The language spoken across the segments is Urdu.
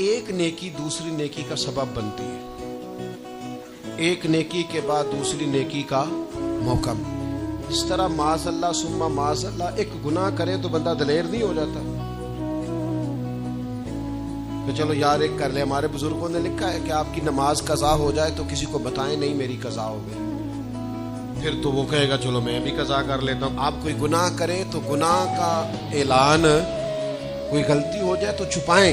ایک نیکی دوسری نیکی کا سبب بنتی ہے، ایک نیکی کے بعد دوسری نیکی کا موقع ملتا ہے۔ اس طرح معاذ اللہ ثم معاذ اللہ ایک گناہ کرے تو بندہ دلیر نہیں ہو جاتا کہ چلو یار ایک کر لے۔ ہمارے بزرگوں نے لکھا ہے کہ آپ کی نماز قضا ہو جائے تو کسی کو بتائیں نہیں میری قضا ہو گئی، پھر تو وہ کہے گا چلو میں بھی قضا کر لیتا ہوں۔ آپ کوئی گناہ کریں تو گناہ کا اعلان، کوئی غلطی ہو جائے تو چھپائیں،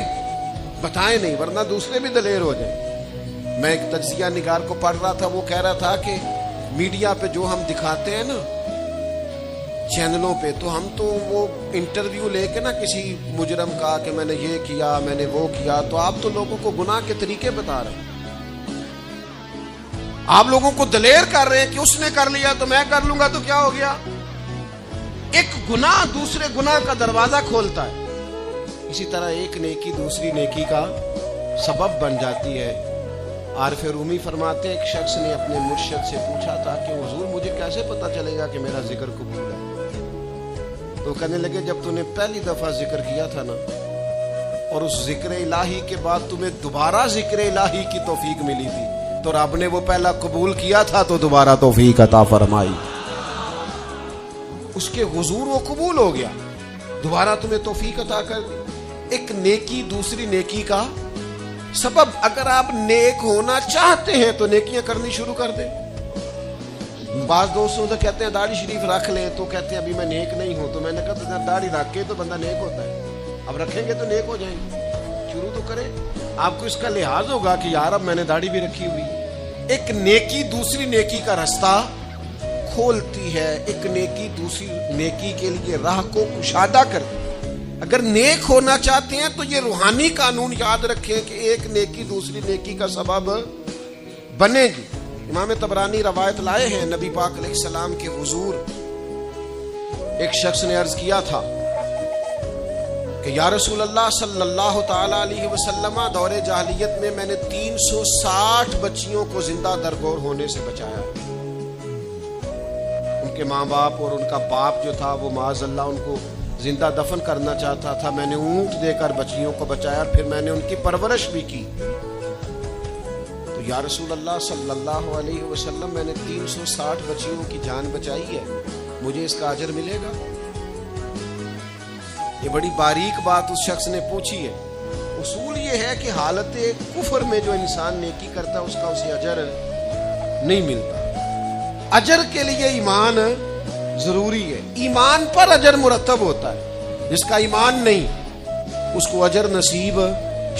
بتائیں نہیں، ورنہ دوسرے بھی دلیر ہو جائیں۔ میں ایک تجزیہ نگار کو پڑھ رہا تھا، وہ کہہ رہا تھا کہ میڈیا پہ جو ہم دکھاتے ہیں نا چینلوں پہ، تو ہم تو وہ انٹرویو لے کے نا کسی مجرم کا کہ میں نے یہ کیا میں نے وہ کیا، تو آپ تو لوگوں کو گناہ کے طریقے بتا رہے ہیں، آپ لوگوں کو دلیر کر رہے ہیں کہ اس نے کر لیا تو میں کر لوں گا تو کیا ہو گیا۔ ایک گناہ دوسرے گناہ کا دروازہ کھولتا ہے، اسی طرح ایک نیکی دوسری نیکی کا سبب بن جاتی ہے۔ عارف رومی فرماتے ہیں ایک شخص نے اپنے مرشد سے پوچھا تھا کہ حضور مجھے کیسے پتا چلے گا کہ میرا ذکر قبول ہے؟ تو کہنے لگے جب تو نے پہلی دفعہ ذکر کیا تھا نا اور اس ذکر الہی کے بعد تمہیں دوبارہ ذکر الہی کی توفیق ملی تھی تو رب نے وہ پہلا قبول کیا تھا تو دوبارہ توفیق عطا فرمائی، اس کے حضور وہ قبول ہو گیا، دوبارہ تمہیں توفیق عطا کر دی۔ ایک نیکی دوسری نیکی کا سبب۔ اگر آپ نیک ہونا چاہتے ہیں تو نیکیاں کرنی شروع کر دیں۔ بعض دوستوں سے کہتے ہیں داڑھی شریف رکھ لیں، تو کہتے ہیں ابھی میں نیک نہیں ہوں، تو میں نے کہا داڑھی رکھ کے تو بندہ نیک ہوتا ہے، اب رکھیں گے تو نیک ہو جائیں گے، شروع تو کریں۔ آپ کو اس کا لحاظ ہوگا کہ یار اب میں نے داڑھی بھی رکھی ہوئی۔ ایک نیکی دوسری نیکی کا راستہ کھولتی ہے، ایک نیکی دوسری نیکی کے لیے راہ کو کشادہ کرتی ہے۔ اگر نیک ہونا چاہتے ہیں تو یہ روحانی قانون یاد رکھیں کہ ایک نیکی دوسری نیکی کا سبب بنے گی۔ امام طبرانی روایت لائے ہیں نبی پاک علیہ السلام کے حضور ایک شخص نے عرض کیا تھا کہ یا رسول اللہ صلی اللہ تعالی علیہ وسلم، دور جاہلیت میں میں نے 360 بچیوں کو زندہ درگور ہونے سے بچایا۔ ان کے ماں باپ اور ان کا باپ جو تھا وہ معاذ اللہ ان کو زندہ دفن کرنا چاہتا تھا، میں نے اونٹ دے کر بچیوں کو بچایا، پھر میں نے ان کی پرورش بھی کی۔ تو یا رسول اللہ صلی اللہ علیہ وسلم میں نے 360 بچیوں کی جان بچائی ہے، مجھے اس کا اجر ملے گا؟ یہ بڑی باریک بات اس شخص نے پوچھی ہے۔ اصول یہ ہے کہ حالت کفر میں جو انسان نیکی کرتا ہے اس کا اسے اجر نہیں ملتا۔ اجر کے لیے ایمان ضروری ہے، ایمان پر اجر مرتب ہوتا ہے، جس کا ایمان نہیں اس کو اجر نصیب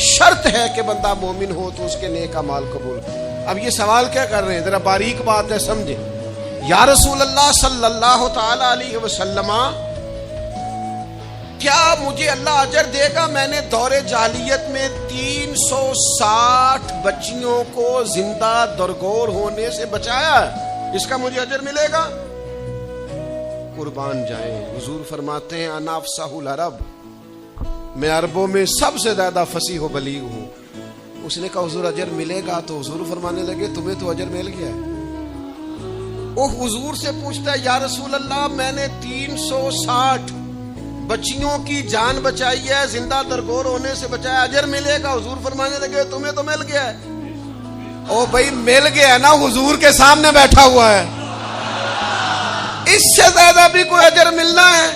شرط ہے کہ بندہ مومن ہو تو اس کے نیک اعمال قبول۔ اب یہ سوال کیا کر رہے ہیں، ذرا باریک بات ہے سمجھیں۔ یا رسول اللہ صلی اللہ تعالی علیہ وسلم، کیا مجھے اللہ اجر دے گا؟ میں نے دور جاہلیت میں 360 بچیوں کو زندہ درگور ہونے سے بچایا، اس کا مجھے اجر ملے گا؟ قربان جائیں، حضور فرماتے ہیں انا افصح العرب، میں عربوں میں سب سے زیادہ فصیح و بلیغ ہوں۔ اس نے کہا حضور اجر ملے گا؟ تو حضور فرمانے لگے تمہیں تو اجر مل گیا ہے۔ وہ حضور سے پوچھتا ہے یا رسول اللہ میں نے 360 بچیوں کی جان بچائی ہے، زندہ درگور ہونے سے بچایا، اجر ملے گا؟ حضور فرمانے لگے تمہیں تو مل گیا ہے۔ او بھائی مل گیا نا، حضور کے سامنے بیٹھا ہوا ہے، اس سے زیادہ بھی کوئی اجر ملنا ہے؟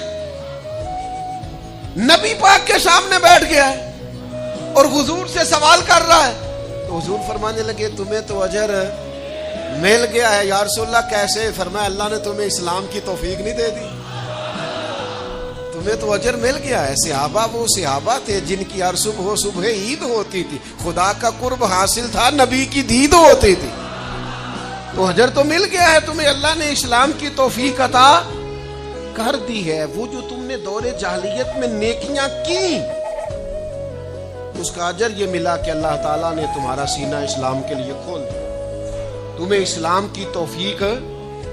نبی پاک کے سامنے بیٹھ گیا ہے اور حضور سے سوال کر رہا ہے، تو حضور فرمانے لگے تمہیں تو اجر مل گیا ہے۔ یا رسول اللہ کیسے؟ فرمایا اللہ نے تمہیں اسلام کی توفیق نہیں دے دی، تمہیں تو اجر مل گیا ہے۔ صحابہ وہ صحابہ تھے جن کی ہر صبح عید ہوتی تھی، خدا کا قرب حاصل تھا، نبی کی دید ہوتی تھی، تو اجر تو مل گیا ہے تمہیں، اللہ نے اسلام کی توفیق عطا کر دی ہے۔ وہ جو تم نے دور جاہلیت میں نیکیاں کی اس کا اجر یہ ملا کہ اللہ تعالیٰ نے تمہارا سینہ اسلام کے لیے کھول دیا، تمہیں اسلام کی توفیق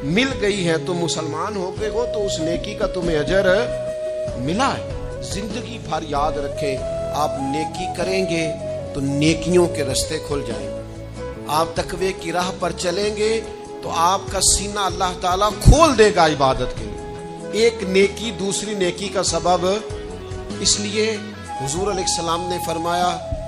مل گئی ہے، تم مسلمان ہو گئے ہو تو اس نیکی کا تمہیں اجر ملا ہے۔ زندگی بھر یاد رکھیں، آپ نیکی کریں گے تو نیکیوں کے راستے کھل جائیں گے، آپ تقوی کی راہ پر چلیں گے تو آپ کا سینہ اللہ تعالیٰ کھول دے گا عبادت کے لیے۔ ایک نیکی دوسری نیکی کا سبب، اس لیے حضور علیہ السلام نے فرمایا